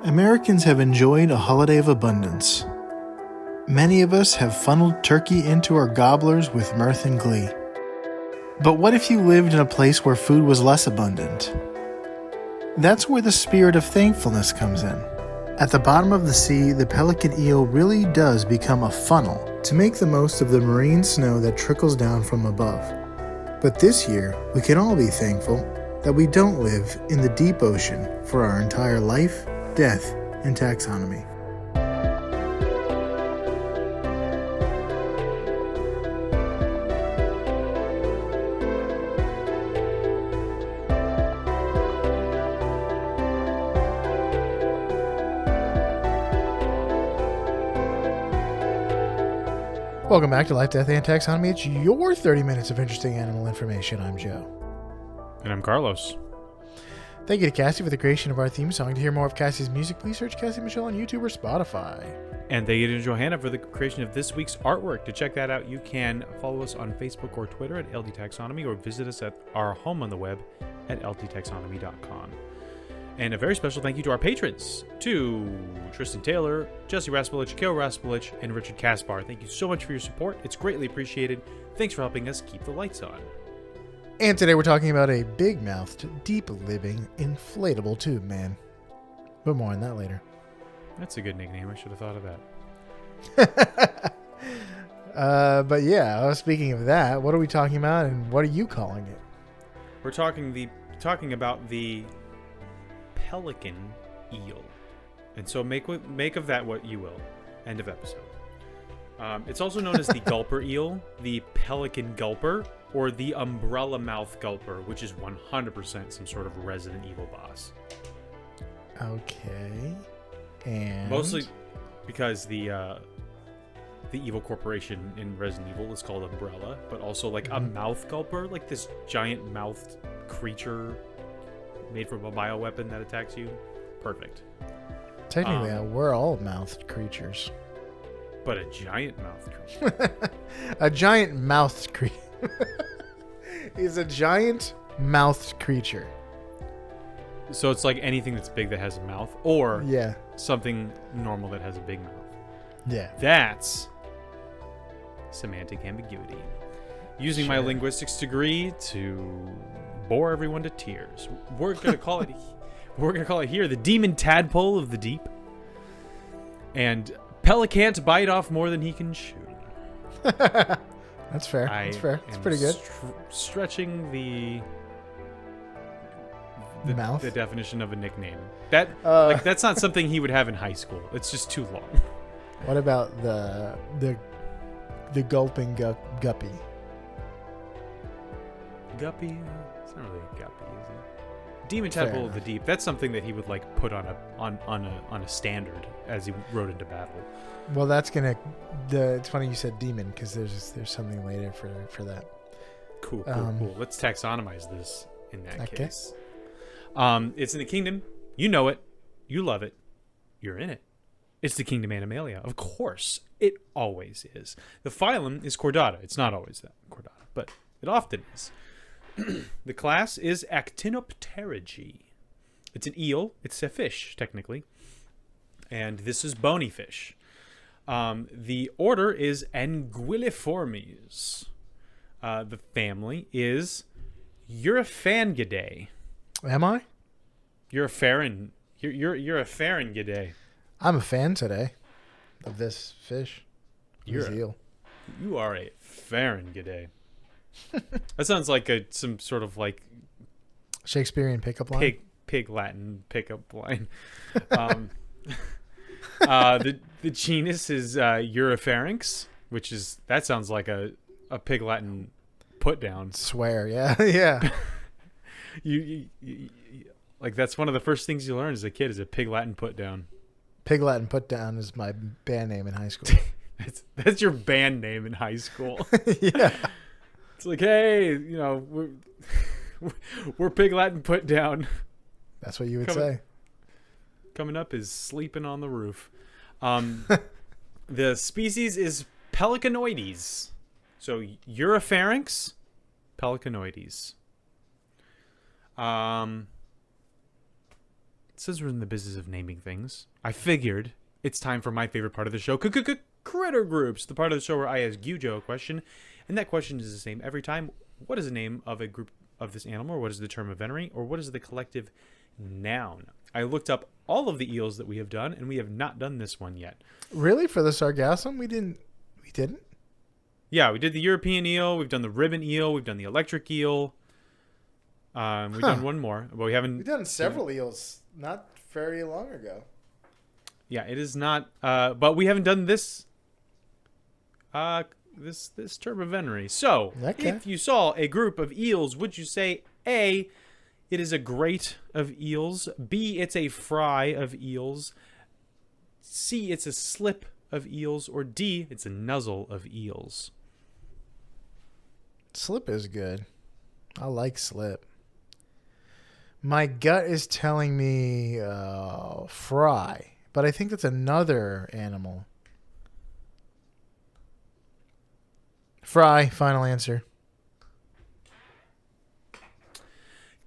Americans have enjoyed a holiday of abundance. Many of us have funneled turkey into our gobblers with mirth and glee. But what if you lived in a place where food was less abundant? That's where the spirit of thankfulness comes in. At the bottom of the sea, the pelican eel really does become a funnel to make the most of the marine snow that trickles down from above. But this year, we can all be thankful that we don't live in the deep ocean for our entire life, death, and taxonomy. Welcome back to Life, Death, and Taxonomy. It's your 30 minutes of interesting animal information. I'm Joe. And I'm Carlos. Thank you to Cassie for the creation of our theme song. To hear more of Cassie's music, please search Cassie Michelle on YouTube or Spotify. And thank you to Johanna for the creation of this week's artwork. To check that out, you can follow us on Facebook or Twitter at LD Taxonomy or visit us at our home on the web at ldtaxonomy.com. And a very special thank you to our patrons, to Tristan Taylor, Jesse Raspolich, Kale Raspolich, and Richard Kaspar. Thank you so much for your support. It's greatly appreciated. Thanks for helping us keep the lights on. And today we're talking about a big-mouthed, deep-living, inflatable tube man. But more on that later. That's a good nickname. I should have thought of that. But yeah, speaking of that, what are we talking about and what are you calling it? We're talking about the Pelican Eel. And so make of that what you will. End of episode. It's also known as the Gulper Eel, the Pelican Gulper, or the Umbrella Mouth Gulper, which is 100% some sort of Resident Evil boss. Okay. And mostly because the evil corporation in Resident Evil is called Umbrella, but also like a mouth gulper, like this giant mouthed creature made from a bioweapon that attacks you. Perfect. Technically, we're all mouthed creatures. But a giant mouthed creature. A giant mouthed creature. Is a giant mouthed creature. So it's like anything that's big that has a mouth, or yeah, something normal that has a big mouth. Yeah. That's semantic ambiguity. Using my linguistics degree to bore everyone to tears. We're gonna call it here the demon tadpole of the deep. And Pelican't bite off more than he can chew. That's fair. That's fair. It's pretty good. Stretching the mouth. The definition of a nickname. That's not something he would have in high school. It's just too long. What about the gulping guppy? Guppy? It's not really a guppy, is it? Demon tadpole of the deep. That's something that he would like put on a standard as he rode into battle. Well, that's gonna. It's funny you said demon because there's something later for that. Cool. Let's taxonomize this in that case. It's in the kingdom. You know it. You love it. You're in it. It's the kingdom Animalia. Of course, it always is. The phylum is Chordata. It's not always that Chordata, but it often is. The class is Actinopterygii. It's an eel. It's a fish, technically. And this is bony fish. The order is Anguilliformes. The family is Euryphangidae. Am I? You're a Pharan. You're a Pharangidae. I'm a fan today of this fish. You're eel. You are a Pharangidae. That sounds like some sort of like Shakespearean pickup line. Pig Latin pickup line. The genus is Europharynx, which is that sounds like a Pig Latin put down. Swear, yeah, yeah. you like that's one of the first things you learn as a kid is a Pig Latin put down. Pig Latin put down is my band name in high school. that's your band name in high school. Yeah. It's like, hey, we're Pig Latin put down. That's what you would say. Coming up is sleeping on the roof. The species is Pelicanoides. So Eurypharynx, Pelicanoides. since we're in the business of naming things, I figured it's time for my favorite part of the show, critter groups, the part of the show where I ask you, Joe, a question, and that question is the same every time. What is the name of a group of this animal, or what is the term of venery, or what is the collective noun? I looked up all of the eels that we have done, and we have not done this one yet. Really? For the sargassum? We didn't? Yeah, we did the European eel, we've done the ribbon eel, we've done the electric eel. We've done one more, but we haven't. We've done several eels not very long ago. Yeah, it is not. But we haven't done this. This term of venery. So, if you saw a group of eels, would you say A, it is a grate of eels; B, it's a fry of eels; C, it's a slip of eels; or D, it's a nuzzle of eels? Slip is good. I like slip. My gut is telling me fry, but I think that's another animal. Fry, final answer.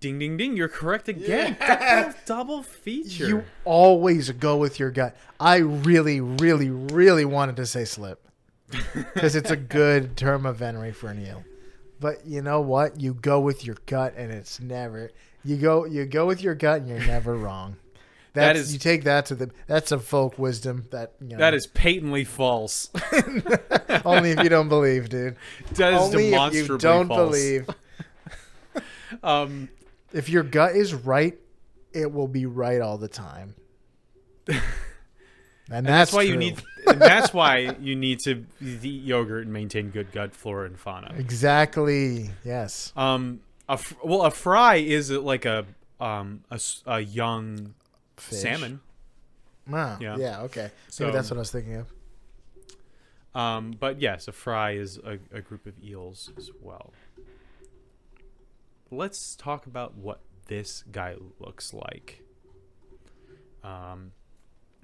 Ding, ding, ding. You're correct again. Yeah. Double feature. You always go with your gut. I really, really, really wanted to say slip because it's a good term of venery for an eel. But you know what? You go with your gut, and it's never... You go with your gut, and you're never wrong. You take that to that's a folk wisdom that that is patently false. Only if you don't believe, dude. That is only demonstrably if you don't false. Believe. If your gut is right, it will be right all the time. And that's why true. That's why you need to eat yogurt and maintain good gut flora and fauna. Exactly. Yes. A fry is like a young fish. Salmon. Wow. Yeah. Okay. So maybe that's what I was thinking of. But yes, a fry is a group of eels as well. Let's talk about what this guy looks like.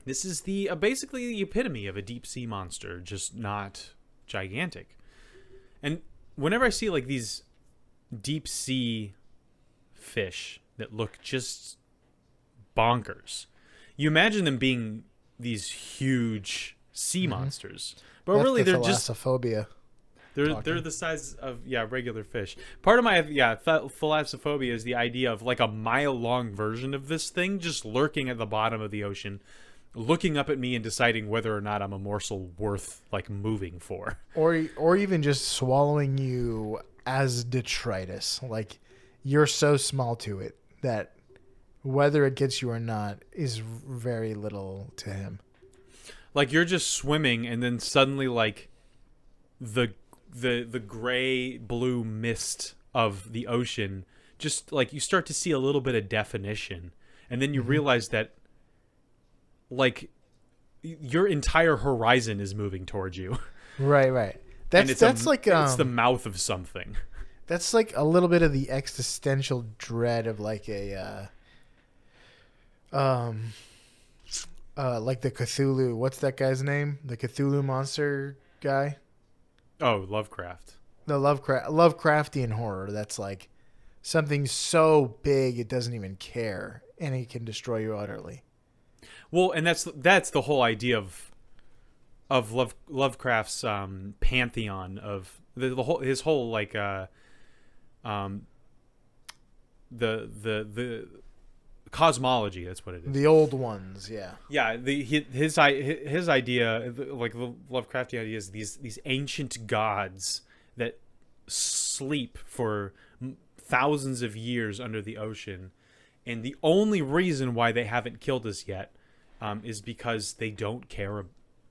This is the basically the epitome of a deep sea monster, just not gigantic. And whenever I see like these deep sea fish that look just bonkers, you imagine them being these huge sea monsters, but that's really they're just thalassophobia. They're the size of regular fish. Part of my thalassophobia is the idea of like a mile-long version of this thing just lurking at the bottom of the ocean, looking up at me and deciding whether or not I'm a morsel worth like moving for, or even just swallowing you as detritus. Like you're so small to it that whether it gets you or not is very little to him. Like you're just swimming and then suddenly like the gray blue mist of the ocean, just like you start to see a little bit of definition, and then you realize that like your entire horizon is moving towards you. Right. That's like it's the mouth of something. That's like a little bit of the existential dread of like a like the Cthulhu. What's that guy's name? The Cthulhu monster guy. Oh, Lovecraft. The Lovecraftian horror. That's like something so big it doesn't even care, and it can destroy you utterly. Well, and that's the whole idea of Lovecraft's pantheon of his whole like the cosmology. That's what it is. The old ones, yeah. Yeah, his idea, like the Lovecraftian idea, is these ancient gods that sleep for thousands of years under the ocean, and the only reason why they haven't killed us yet is because they don't care.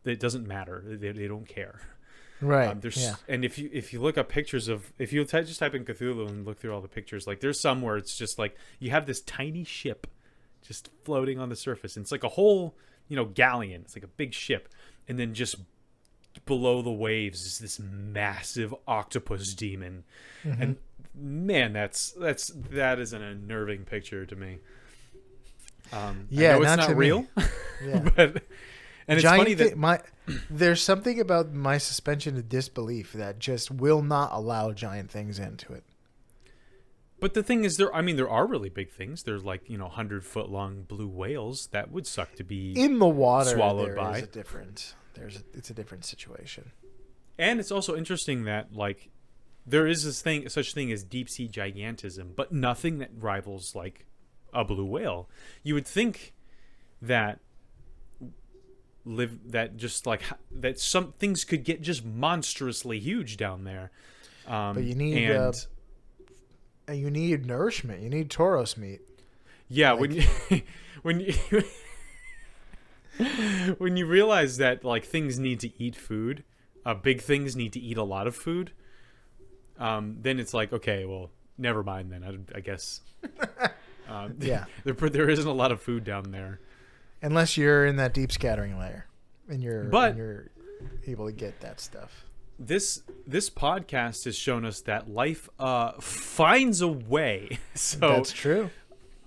It doesn't matter. They don't care. Right. And if you look up pictures of, if you just type in Cthulhu and look through all the pictures, like there's some where it's just like you have this tiny ship just floating on the surface, and it's like a whole galleon. It's like a big ship, and then just below the waves is this massive octopus demon. And man, that is an unnerving picture to me. I know it's not real. But and it's funny that there's something about my suspension of disbelief that just will not allow giant things into it. But the thing is, there are really big things. There's 100-foot long blue whales that would suck to be in the water. Swallowed by. It's a different situation. And it's also interesting that there is such thing as deep sea gigantism, but nothing that rivals a blue whale. You would think that that some things could get just monstrously huge down there. But you need you need nourishment. You need Tauros meat. Yeah, when you when you realize that things need to eat food, big things need to eat a lot of food, then it's okay, well, never mind then. I guess. Yeah, there isn't a lot of food down there, unless you're in that deep scattering layer, and you're able to get that stuff. This podcast has shown us that life finds a way. So that's true.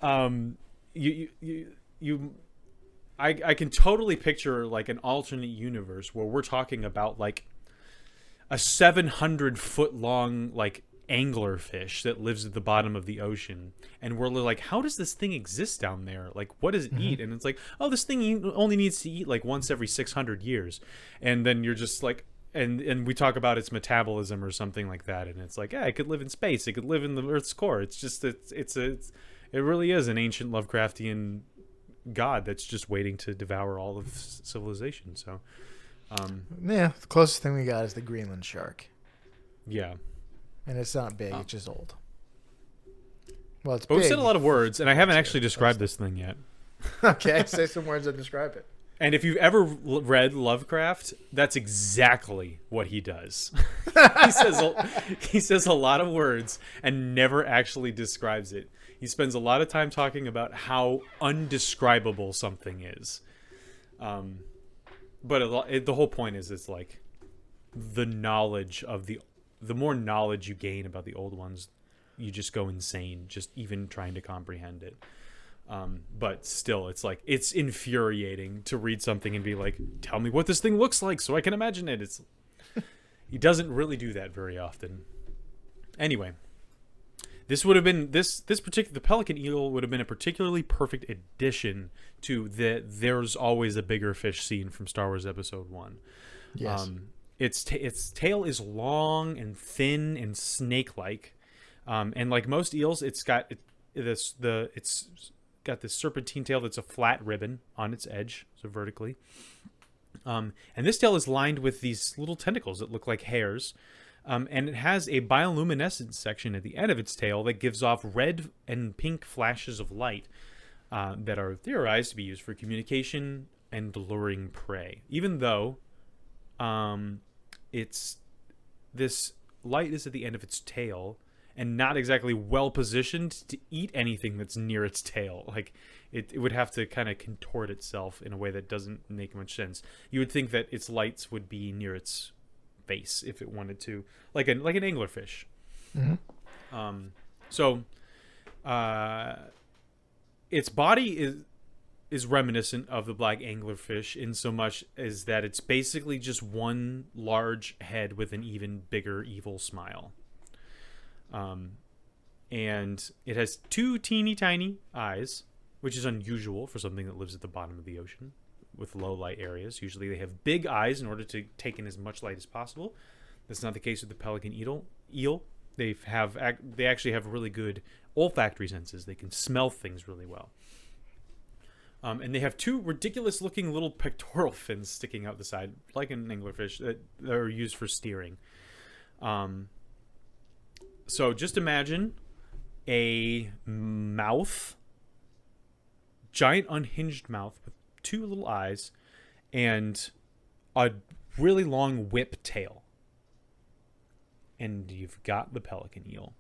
I can totally picture an alternate universe where we're talking about a 700-foot long anglerfish that lives at the bottom of the ocean, and we're how does this thing exist down there? What does it eat? And it's oh, this thing only needs to eat once every 600 years, and then you're just and we talk about its metabolism or something like that, and it's yeah, it could live in space, it could live in the Earth's core. It's just it really is an ancient Lovecraftian god that's just waiting to devour all of civilization. So yeah, the closest thing we got is the Greenland shark. Yeah, and it's not big, it's just old. Well, it's but big. We've said a lot of words, and I haven't actually described this thing yet. Okay, say some words that describe it. And if you've ever read Lovecraft, that's exactly what he does. He says a lot of words and never actually describes it. He spends a lot of time talking about how undescribable something is. But the whole point is it's the knowledge of the more knowledge you gain about the old ones, you just go insane just even trying to comprehend it. But still, it's infuriating to read something and be tell me what this thing looks like so I can imagine it. He doesn't really do that very often. Anyway, this would have been the Pelican Eel would have been a particularly perfect addition to the "There's always a bigger fish" scene from Star Wars Episode 1. Yes. Its tail is long and thin and snake-like, and like most eels, it's got this serpentine tail that's a flat ribbon on its edge, so vertically. And this tail is lined with these little tentacles that look like hairs. And it has a bioluminescent section at the end of its tail that gives off red and pink flashes of light that are theorized to be used for communication and luring prey. Even though this light is at the end of its tail and not exactly well positioned to eat anything that's near its tail. It would have to kind of contort itself in a way that doesn't make much sense. You would think that its lights would be near its face if it wanted to, like an anglerfish. Mm-hmm. Its body is reminiscent of the black anglerfish in so much as that it's basically just one large head with an even bigger evil smile. And it has two teeny tiny eyes, which is unusual for something that lives at the bottom of the ocean with low light areas. Usually they have big eyes in order to take in as much light as possible. That's not the case with the pelican eel. They actually have really good olfactory senses. They can smell things really well. And they have two ridiculous looking little pectoral fins sticking out the side, like an anglerfish, that are used for steering. So just imagine a mouth, giant unhinged mouth with two little eyes and a really long whip tail. And you've got the pelican eel.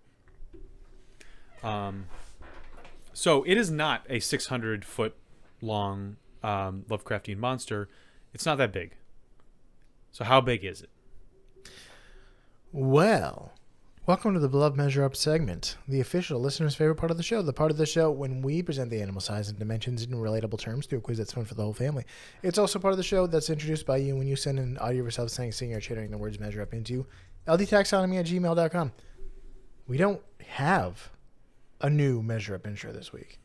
So it is not a 600-foot long Lovecraftian monster. It's not that big. So how big is it? Well, welcome to the Beloved Measure Up segment, the official listener's favorite part of the show. The part of the show when we present the animal size and dimensions in relatable terms through a quiz that's fun for the whole family. It's also part of the show that's introduced by you when you send an audio of yourself saying, singing, or chittering the words measure up into ldtaxonomy@gmail.com. We don't have a new Measure Up intro this week.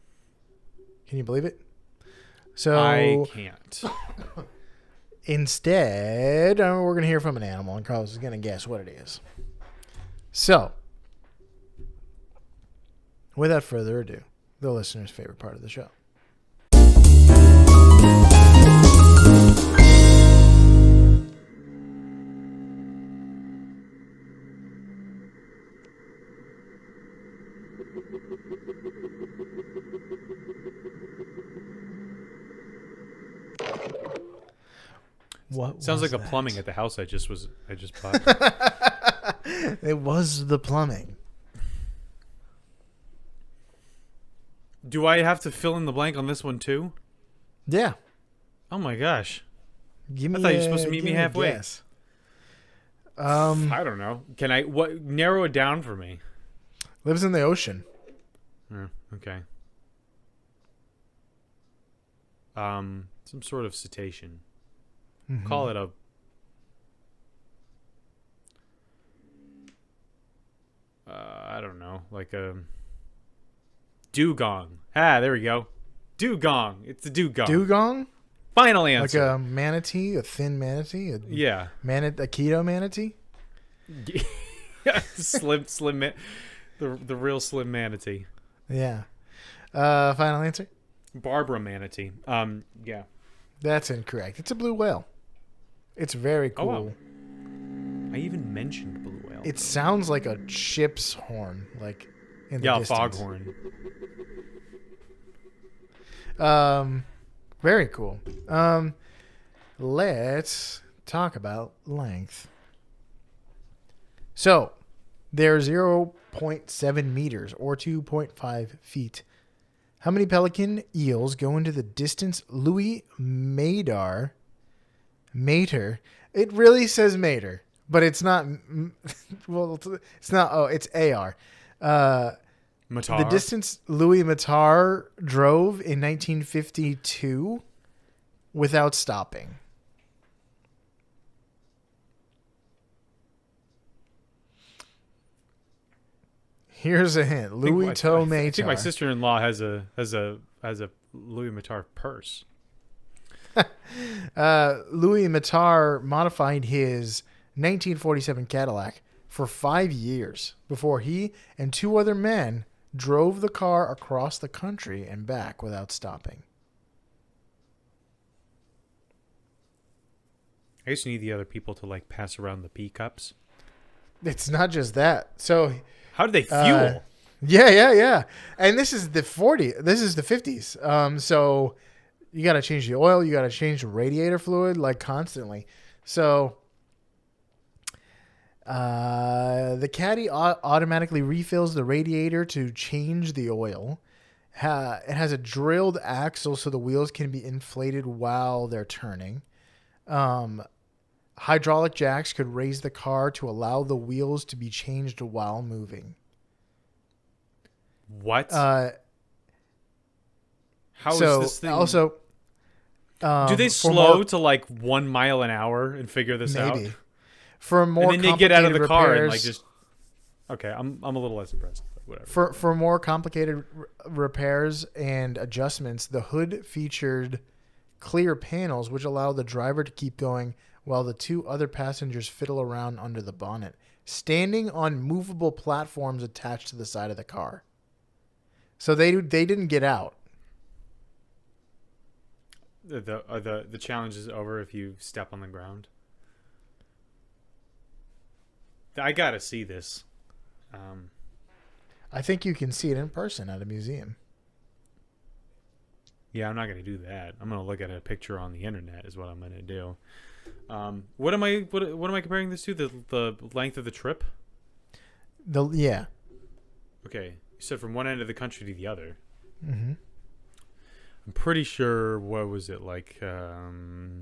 Can you believe it? So I can't. Instead, we're going to hear from an animal, and Carlos is going to guess what it is. So, without further ado, the listener's favorite part of the show. What sounds like that? a plumbing at the house I just bought. It was the plumbing. Do I have to fill in the blank on this one too? Yeah. Oh my gosh. Give me I thought you were supposed to meet me halfway. Guess. I don't know. Can I narrow it down for me? Lives in the ocean. Okay. Some sort of cetacean. Mm-hmm. Call it a I don't know, like a dugong. There we go. Dugong. It's a dugong. Dugong? Final answer. Like a manatee, a thin manatee? A keto manatee? slim the real slim manatee. Yeah. Final answer? Barbara manatee. Yeah. That's incorrect. It's a blue whale. It's very cool. Oh, wow. I even mentioned blue whale. It sounds like a ship's horn, like in the distance. Foghorn. Very cool. Let's talk about length. So, they're 0.7 meters or 2.5 feet. How many pelican eels go into the distance Louis Mater? It really says Mater, but it's not. Well, it's not. Oh, it's AR. Matar. The distance Louis Matar drove in 1952 without stopping. Here's a hint. Louis Matar. I think my sister-in-law has a Louis Matar purse. Louis Matar modified his 1947 Cadillac for 5 years before he and two other men drove the car across the country and back without stopping. I used to need the other people to pass around the pea cups. It's not just that. So how did they fuel? Yeah. And this is the 50s. So you got to change the oil. You got to change the radiator fluid constantly. So the caddy automatically refills the radiator to change the oil. It has a drilled axle so the wheels can be inflated while they're turning. Hydraulic jacks could raise the car to allow the wheels to be changed while moving. What? How is this thing? Also, do they slow to 1 mile an hour and figure this out? Maybe. For more and then they get out of the car and repairs, Okay, I'm a little less impressed. But whatever. For more complicated repairs and adjustments, the hood featured clear panels which allow the driver to keep going while the two other passengers fiddle around under the bonnet, standing on movable platforms attached to the side of the car. So they didn't get out. The challenge is over if you step on the ground. I gotta see this. I think you can see it in person at a museum. Yeah, I'm not gonna do that. I'm gonna look at a picture on the internet. Is what I'm gonna do. What am I comparing this to? The length of the trip? Yeah. Okay, you said from one end of the country to the other. Mm-hmm. I'm pretty sure. What was it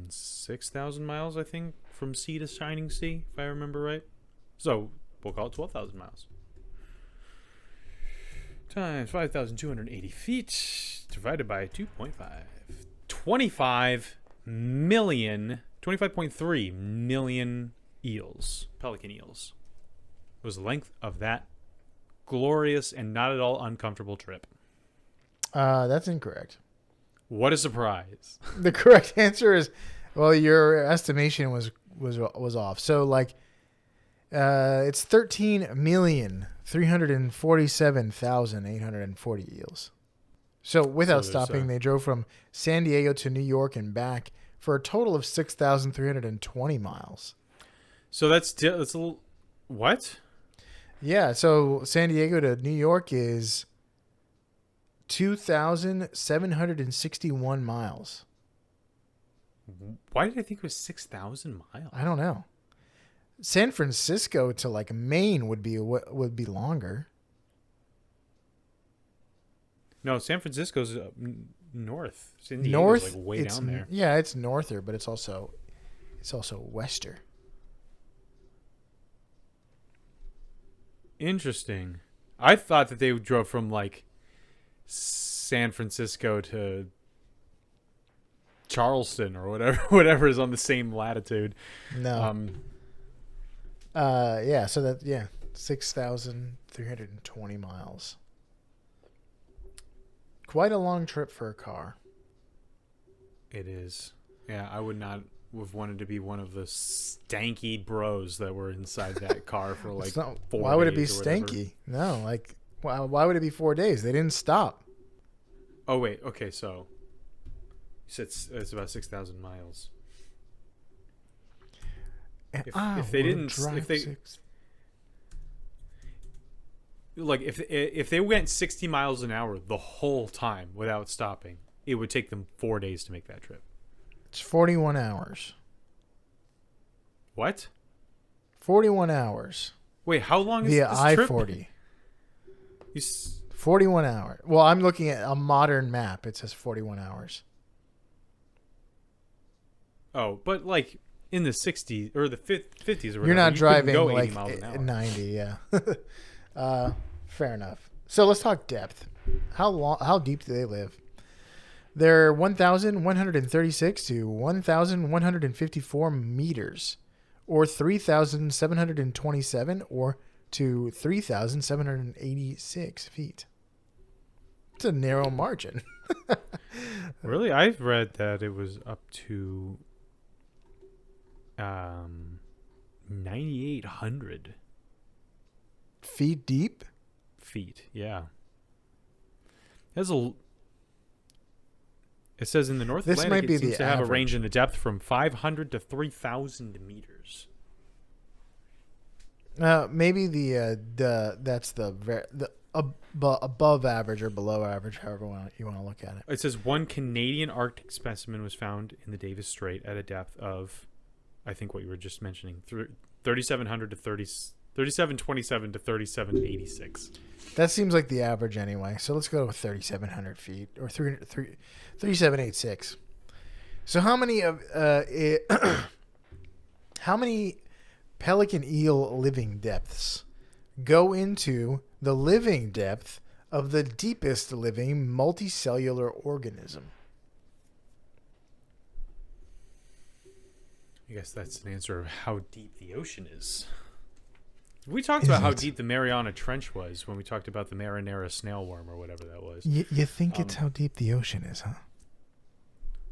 6,000 miles? I think from sea to shining sea, if I remember right. So we'll call it 12,000 miles times 5,280 feet divided by 2.5. 25.3 million eels, pelican eels, was the length of that glorious and not at all uncomfortable trip. That's incorrect. What a surprise. The correct answer is, well, your estimation was off. So like, it's 13,347,840 eels. So without stopping, they drove from San Diego to New York and back for a total of 6,320 miles. So that's a little, what? Yeah. So San Diego to New York is 2,761 miles. Why did I think it was 6,000 miles? I don't know. San Francisco to like Maine would be longer. No, San Francisco's north. San Diego's like way down there. Yeah, it's norther, but it's also wester. Interesting. I thought that they drove from like San Francisco to Charleston or whatever is on the same latitude. No. So 6,320 miles. Quite a long trip for a car. It is. Yeah, I would not have wanted to be one of the stanky bros that were inside that car for like 4 days. Why would it be stanky? No, like why would it be 4 days? They didn't stop. Oh wait, okay, so you said it's about 6,000 miles. If they went 60 miles an hour the whole time without stopping, it would take them 4 days to make that trip. It's 41 hours. What? 41 hours. Wait, how long is via this I-40? trip? 41 hours. Well, I'm looking at a modern map. It says 41 hours. Oh, but like in the 60s or the 50s or whatever, you're not driving go like 80 miles an hour. 90, yeah. Fair enough. So let's talk depth. How deep do they live? They're 1,136 to 1,154 meters, or 3,727 or to 3,786 feet. It's a narrow margin. Really? I've read that it was up to 9,800 feet deep. Feet, yeah. It says in the North Atlantic it seems to have a range in the depth from 500 to 3,000 meters. Maybe that's the above average or below average, however you want to look at it. It says one Canadian Arctic specimen was found in the Davis Strait at a depth of, I think what you were just mentioning, 3,700 to 3,727 to 3,786. That seems like the average anyway. So let's go with 3,700 feet or 3,786. So how many pelican eel living depths go into the living depth of the deepest living multicellular organism? I guess that's an answer of how deep the ocean is. We talked about how deep the Mariana Trench was when we talked about the marinara snail worm or whatever that was. You think it's how deep the ocean is, huh?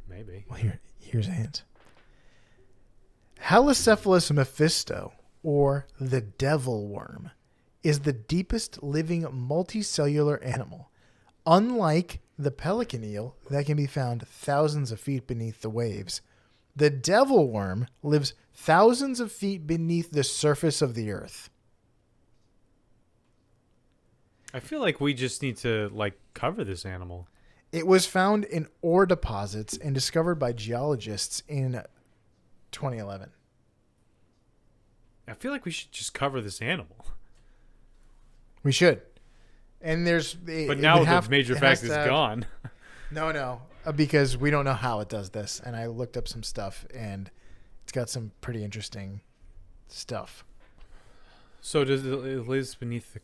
Maybe. Well, here's a hint. Halocephalus mephisto, or the devil worm, is the deepest living multicellular animal. Unlike the pelican eel that can be found thousands of feet beneath the waves, the devil worm lives thousands of feet beneath the surface of the earth. I feel like we just need to cover this animal. It was found in ore deposits and discovered by geologists in 2011. I feel like we should just cover this animal. We should. And but now the major fact is gone. No, because we don't know how it does this. And I looked up some stuff, and it's got some pretty interesting stuff. So does it lives beneath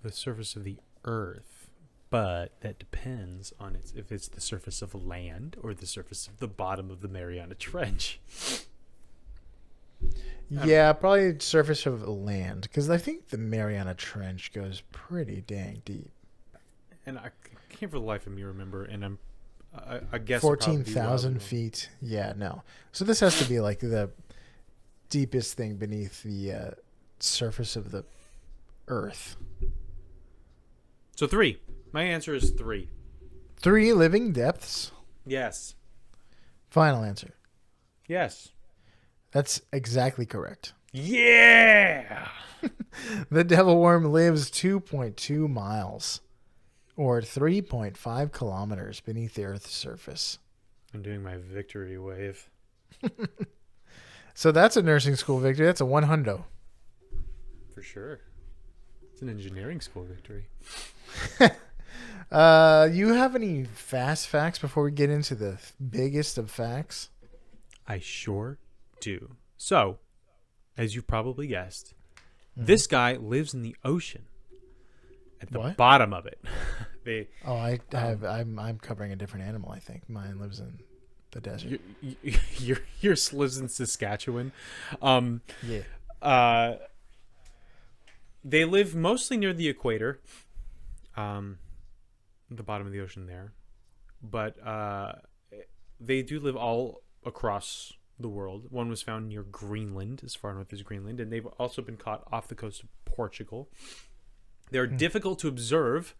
the surface of the earth, but that depends on if it's the surface of land or the surface of the bottom of the Mariana Trench. Yeah, probably surface of land, because I think the Mariana Trench goes pretty dang deep. And I can't for the life of me remember, and I guess it'd probably be wildly 14,000 wrong. feet. Yeah, no. So this has to be like the deepest thing beneath the surface of the Earth. So 3. My answer is 3. 3 living depths. Yes. Final answer. Yes. That's exactly correct. Yeah. The devil worm lives 2.2 miles or 3.5 kilometers beneath the Earth's surface. I'm doing my victory wave. So that's a nursing school victory. That's a 100. For sure. It's an engineering school victory. You have any fast facts before we get into the biggest of facts? I sure do. So, as you've probably guessed, this guy lives in the ocean. At the bottom of it. I'm covering a different animal, I think. Mine lives in the desert. Yours lives in Saskatchewan. Yeah. They live mostly near the equator. The bottom of the ocean there. But they do live all across the world. One was found near Greenland, as far north as Greenland, and they've also been caught off the coast of Portugal. They're difficult to observe,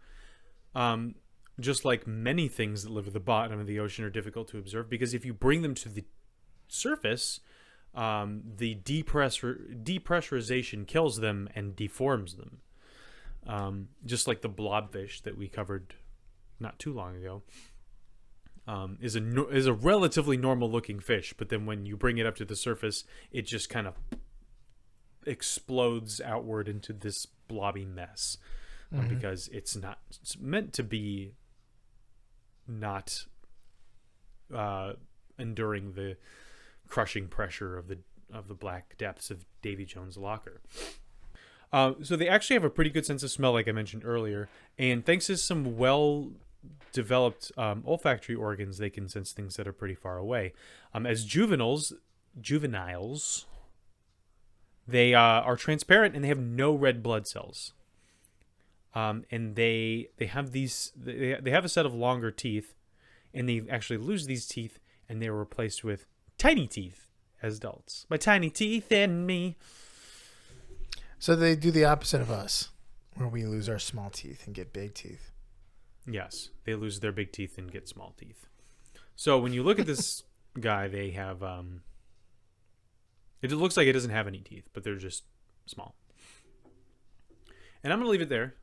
just like many things that live at the bottom of the ocean are difficult to observe, because if you bring them to the surface, the depressurization kills them and deforms them. Just like the blobfish that we covered not too long ago. Is a relatively normal looking fish, but then when you bring it up to the surface, it just kind of explodes outward into this blobby mess, because it's meant to be not enduring the crushing pressure of the black depths of Davy Jones' locker. So they actually have a pretty good sense of smell, like I mentioned earlier, and thanks to some well-developed olfactory organs, they can sense things that are pretty far away. As juveniles, they are transparent and they have no red blood cells. And they have they have a set of longer teeth, and they actually lose these teeth, and they are replaced with tiny teeth as adults. My tiny teeth and me. So they do the opposite of us, where we lose our small teeth and get big teeth. Yes, they lose their big teeth and get small teeth. So when you look at this guy, they have it looks like it doesn't have any teeth, but they're just small. And I'm going to leave it there.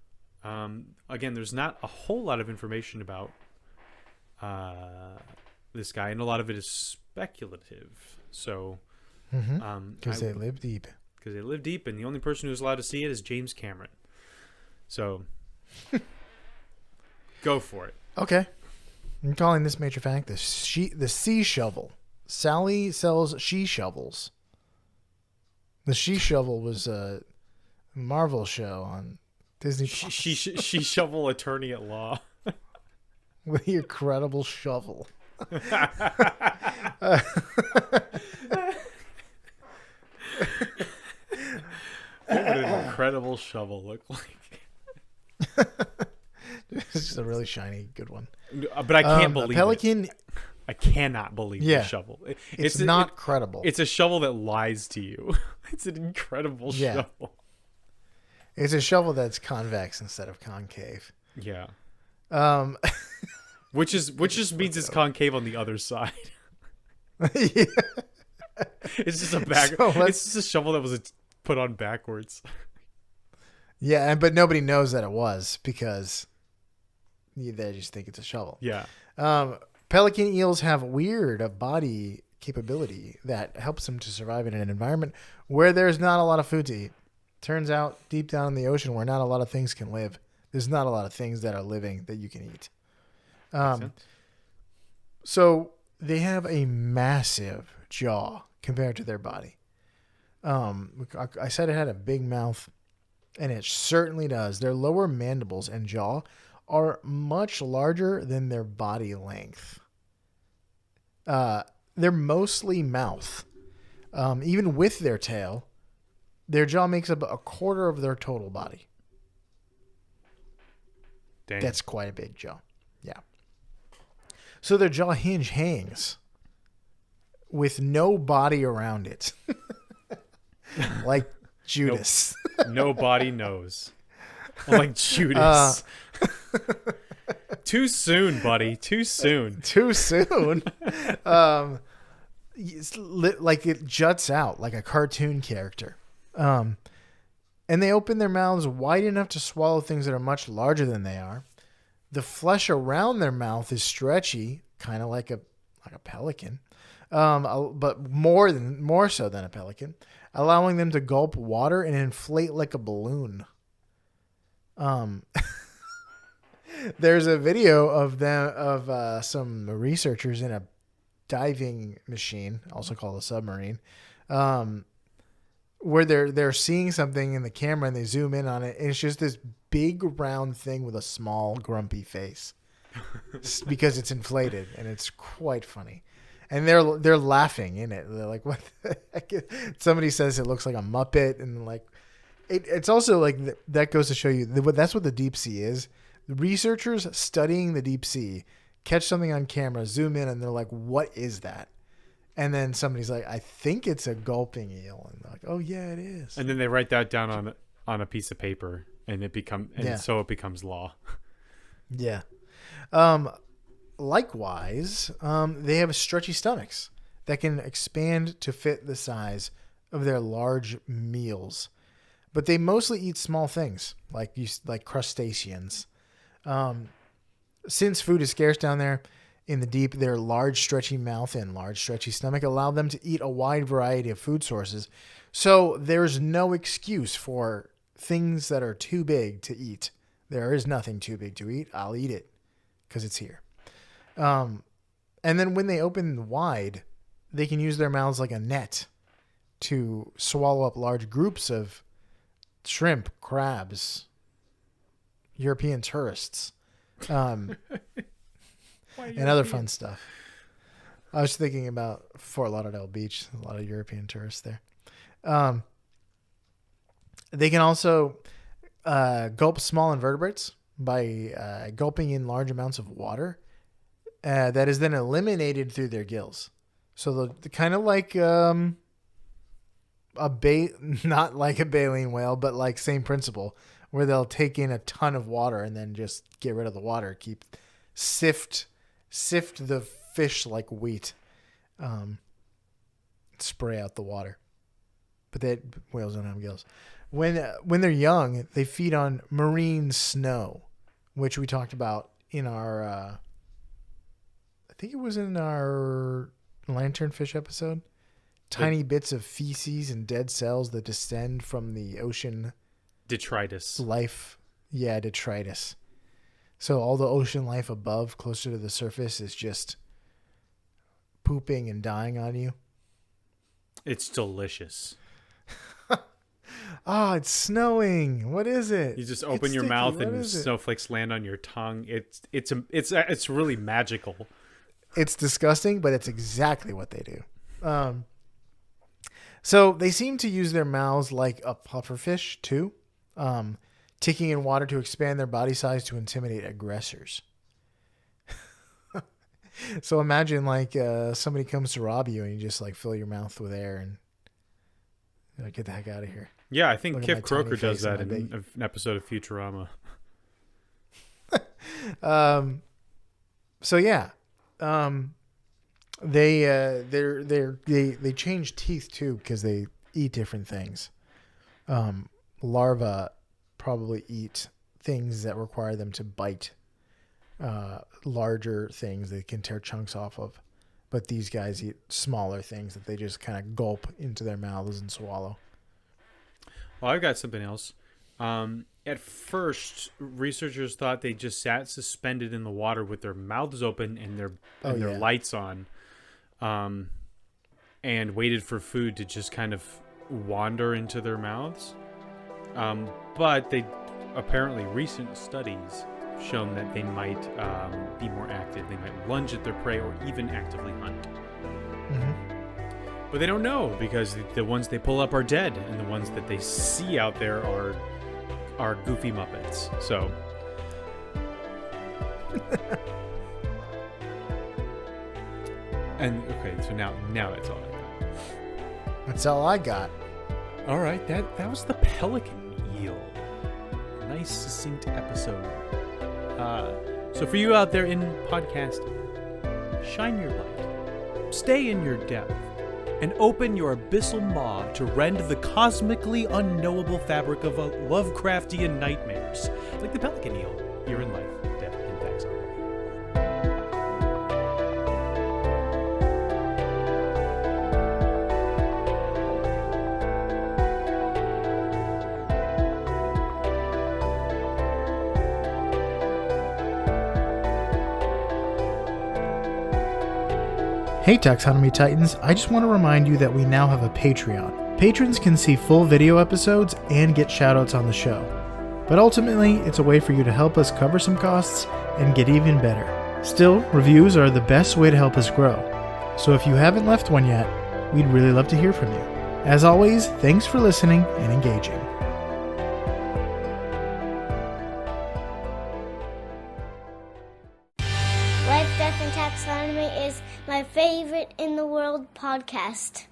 Again, there's not a whole lot of information about this guy, and a lot of it is speculative. So, because they live deep. Because they live deep, and the only person who's allowed to see it is James Cameron. So, go for it. Okay. I'm calling this major fact the sea shovel. Sally sells she shovels. The she shovel was a Marvel show on Disney Plus. She shovel attorney at law. With the incredible shovel. What would an incredible shovel look like? It's just a really shiny, good one. But I can't believe Pelican. I cannot believe the shovel. It's not credible. It's a shovel that lies to you. It's an incredible shovel. It's a shovel that's convex instead of concave. Yeah. Which just means it's concave on the other side. Yeah. It's just it's just a shovel that was put on backwards. Yeah, but nobody knows that it was because they just think it's a shovel. Yeah. Pelican eels have weird body capability that helps them to survive in an environment where there's not a lot of food to eat. Turns out deep down in the ocean where not a lot of things can live, there's not a lot of things that are living that you can eat. So they have a massive jaw compared to their body. I said it had a big mouth, and it certainly does. Their lower mandibles and jaw are much larger than their body length. They're mostly mouth. Even with their tail, their jaw makes up a quarter of their total body. Dang. That's quite a big jaw. Yeah. So their jaw hinge hangs with no body around it. Like Judas. Nobody knows. Like Judas. Too soon, buddy. Too soon. Too soon. Like it juts out like a cartoon character. And they open their mouths wide enough to swallow things that are much larger than they are. The flesh around their mouth is stretchy, kind of like a pelican, but more so than a pelican, allowing them to gulp water and inflate like a balloon. There's a video of some researchers in a diving machine, also called a submarine, where they're seeing something in the camera and they zoom in on it, and it's just this big round thing with a small grumpy face because it's inflated, and it's quite funny. And they're laughing in it. They're like, "What the heck?" Somebody says it looks like a Muppet, and like it's also like that goes to show you that's what the deep sea is. The researchers studying the deep sea catch something on camera, zoom in, and they're like, "What is that?" And then somebody's like, "I think it's a gulping eel," and they're like, "Oh yeah, it is." And then they write that down on a piece of paper, and so it becomes law. Yeah. Likewise, they have stretchy stomachs that can expand to fit the size of their large meals, but they mostly eat small things like crustaceans. Since food is scarce down there in the deep, their large stretchy mouth and large stretchy stomach allow them to eat a wide variety of food sources. So there's no excuse for things that are too big to eat. There is nothing too big to eat. I'll eat it because it's here. And then when they open wide, they can use their mouths like a net to swallow up large groups of shrimp, crabs, European tourists, and other fun stuff. I was thinking about Fort Lauderdale Beach. A lot of European tourists there. They can also gulp small invertebrates by gulping in large amounts of water that is then eliminated through their gills. So the kind of like not like a baleen whale, but like same principle, where they'll take in a ton of water and then just get rid of the water, sift the fish like wheat, spray out the water. But whales don't have gills. When they're young, they feed on marine snow, which we talked about in our, I think it was in our lanternfish episode. Tiny bits of feces and dead cells that descend from the ocean. Detritus. Life. Yeah, detritus. So all the ocean life above, closer to the surface, is just pooping and dying on you. It's delicious. It's snowing. What is it? You just open your mouth and snowflakes land on your tongue. It's really magical. It's disgusting, but it's exactly what they do. So they seem to use their mouths like a pufferfish too, ticking in water to expand their body size to intimidate aggressors. So imagine like somebody comes to rob you and you just like fill your mouth with air and you're like, get the heck out of here. Yeah, I think Kip Croker does that in an episode of Futurama. So yeah, they change teeth too because they eat different things. Larvae probably eat things that require them to bite larger things they can tear chunks off of, but these guys eat smaller things that they just kind of gulp into their mouths and swallow. Well, I've got something else. At first, researchers thought they just sat suspended in the water with their mouths open and their lights on, and waited for food to just kind of wander into their mouths. But apparently recent studies shown that they might be more active. They might lunge at their prey or even actively hunt. Mm-hmm. But they don't know because the ones they pull up are dead, and the ones that they see out there are goofy Muppets. So. And okay, so now that's all I got. That's all I got. All right, that was the Pelican Eel. Nice, succinct episode. So for you out there in podcasting, shine your light, stay in your depth, and open your abyssal maw to rend the cosmically unknowable fabric of Lovecraftian nightmares, like the Pelican Eel, here in life, death, and taxonomy. Hey Taxonomy Titans, I just want to remind you that we now have a Patreon. Patrons can see full video episodes and get shoutouts on the show. But ultimately, it's a way for you to help us cover some costs and get even better. Still, reviews are the best way to help us grow. So if you haven't left one yet, we'd really love to hear from you. As always, thanks for listening and engaging. Life, Death, and Taxonomy is my favorite in the world podcast.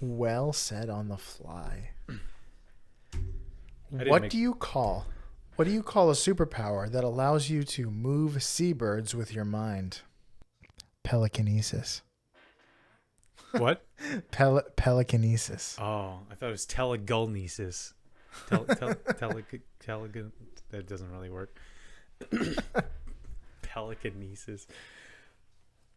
Well said on the fly. What do you call a superpower that allows you to move seabirds with your mind? Pelicanesis. What? Pelicanesis. Oh, I thought it was telegulnesis. That doesn't really work. Pelicanesis.